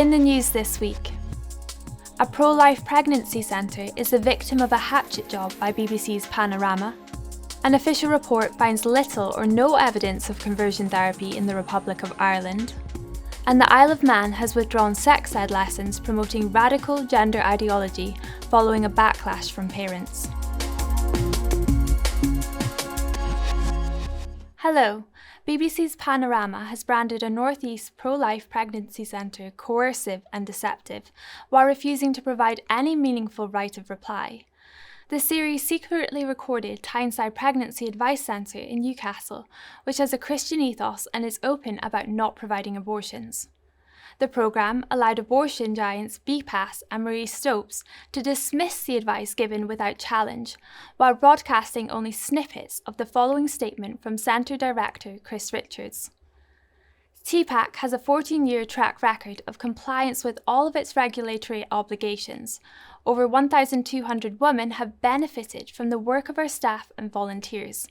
In the news this week, a pro-life pregnancy centre is the victim of a hatchet job by BBC's Panorama. An official report finds little or no evidence of conversion therapy in the Republic of Ireland. And the Isle of Man has withdrawn sex ed lessons promoting radical gender ideology following a backlash from parents. Hello. BBC's Panorama has branded a North East pro-life pregnancy centre coercive and deceptive, while refusing to provide any meaningful right of reply. The series secretly recorded Tyneside Pregnancy Advice Centre in Newcastle, which has a Christian ethos and is open about not providing abortions. The programme allowed abortion giants BPAS and Marie Stopes to dismiss the advice given without challenge, while broadcasting only snippets of the following statement from Centre Director Chris Richards. TPAC has a 14-year track record of compliance with all of its regulatory obligations. Over 1,200 women have benefited from the work of our staff and volunteers.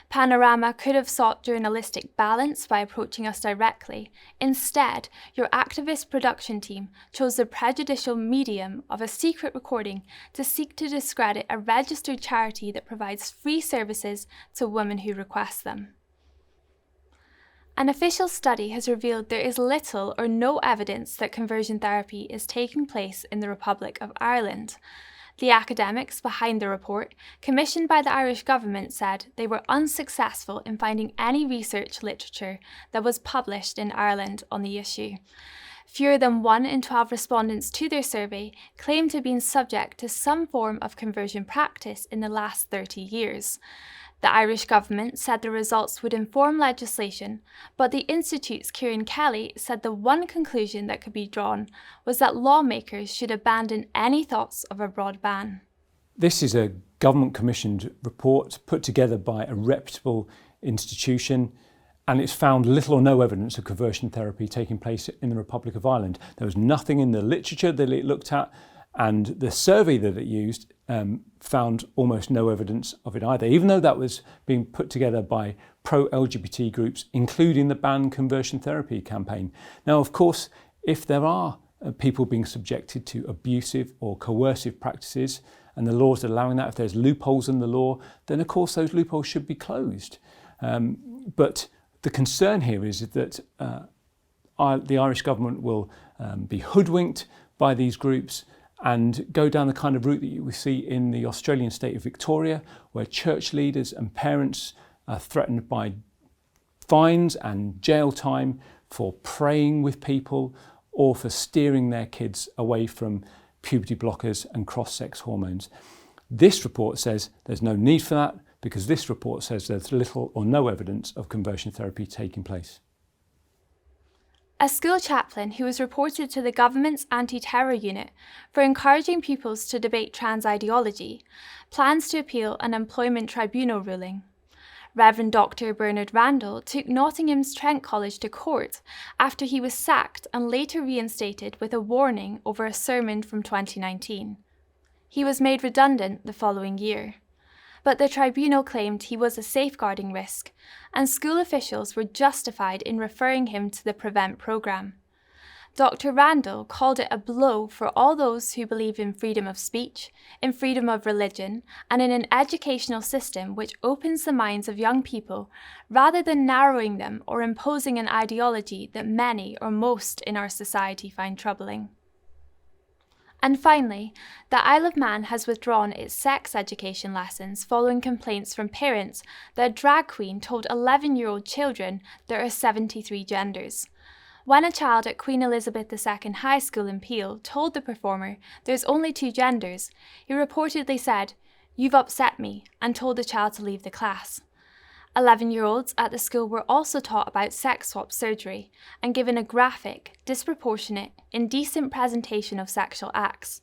Panorama could have sought journalistic balance by approaching us directly. Instead, your activist production team chose the prejudicial medium of a secret recording to seek to discredit a registered charity that provides free services to women who request them. An official study has revealed there is little or no evidence that conversion therapy is taking place in the Republic of Ireland. The academics behind the report, commissioned by the Irish government, said they were unsuccessful in finding any research literature that was published in Ireland on the issue. Fewer than 1 in 12 respondents to their survey claimed to have been subject to some form of conversion practice in the last 30 years. The Irish government said the results would inform legislation, but the Institute's Kieran Kelly said the one conclusion that could be drawn was that lawmakers should abandon any thoughts of a broad ban. This is a government-commissioned report put together by a reputable institution, and it's found little or no evidence of conversion therapy taking place in the Republic of Ireland. There was nothing in the literature that it looked at, and the survey that it used found almost no evidence of it either, even though that was being put together by pro-LGBT groups, including the Ban Conversion Therapy campaign. Now, of course, if there are people being subjected to abusive or coercive practices, and the laws are allowing that, if there's loopholes in the law, then of course those loopholes should be closed. But the concern here is that the Irish government will be hoodwinked by these groups and go down the kind of route that you see in the Australian state of Victoria, where church leaders and parents are threatened by fines and jail time for praying with people or for steering their kids away from puberty blockers and cross-sex hormones. This report says there's no need for that, because this report says there's little or no evidence of conversion therapy taking place. A school chaplain who was reported to the government's anti-terror unit for encouraging pupils to debate trans ideology plans to appeal an employment tribunal ruling. Reverend Dr. Bernard Randall took Nottingham's Trent College to court after he was sacked and later reinstated with a warning over a sermon from 2019. He was made redundant the following year. But the tribunal claimed he was a safeguarding risk, and school officials were justified in referring him to the Prevent programme. Dr. Randall called it a blow for all those who believe in freedom of speech, in freedom of religion, and in an educational system which opens the minds of young people rather than narrowing them or imposing an ideology that many or most in our society find troubling. And finally, the Isle of Man has withdrawn its sex education lessons following complaints from parents that a drag queen told 11-year-old children there are 73 genders. When a child at Queen Elizabeth II High School in Peel told the performer there's only 2 genders, he reportedly said, "You've upset me," and told the child to leave the class. 11-year-olds at the school were also taught about sex swap surgery and given a graphic, disproportionate, indecent presentation of sexual acts.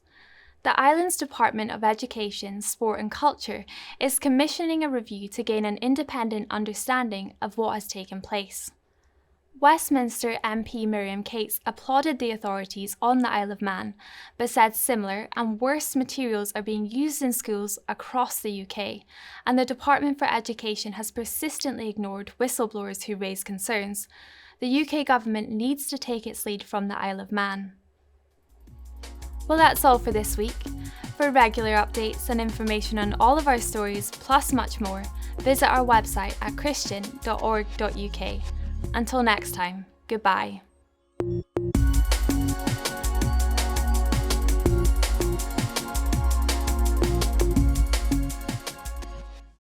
The island's Department of Education, Sport and Culture is commissioning a review to gain an independent understanding of what has taken place. Westminster MP Miriam Cates applauded the authorities on the Isle of Man, but said similar and worse materials are being used in schools across the UK, and the Department for Education has persistently ignored whistleblowers who raise concerns. The UK government needs to take its lead from the Isle of Man. Well, that's all for this week. For regular updates and information on all of our stories, plus much more, visit our website at christian.org.uk. Until next time, goodbye.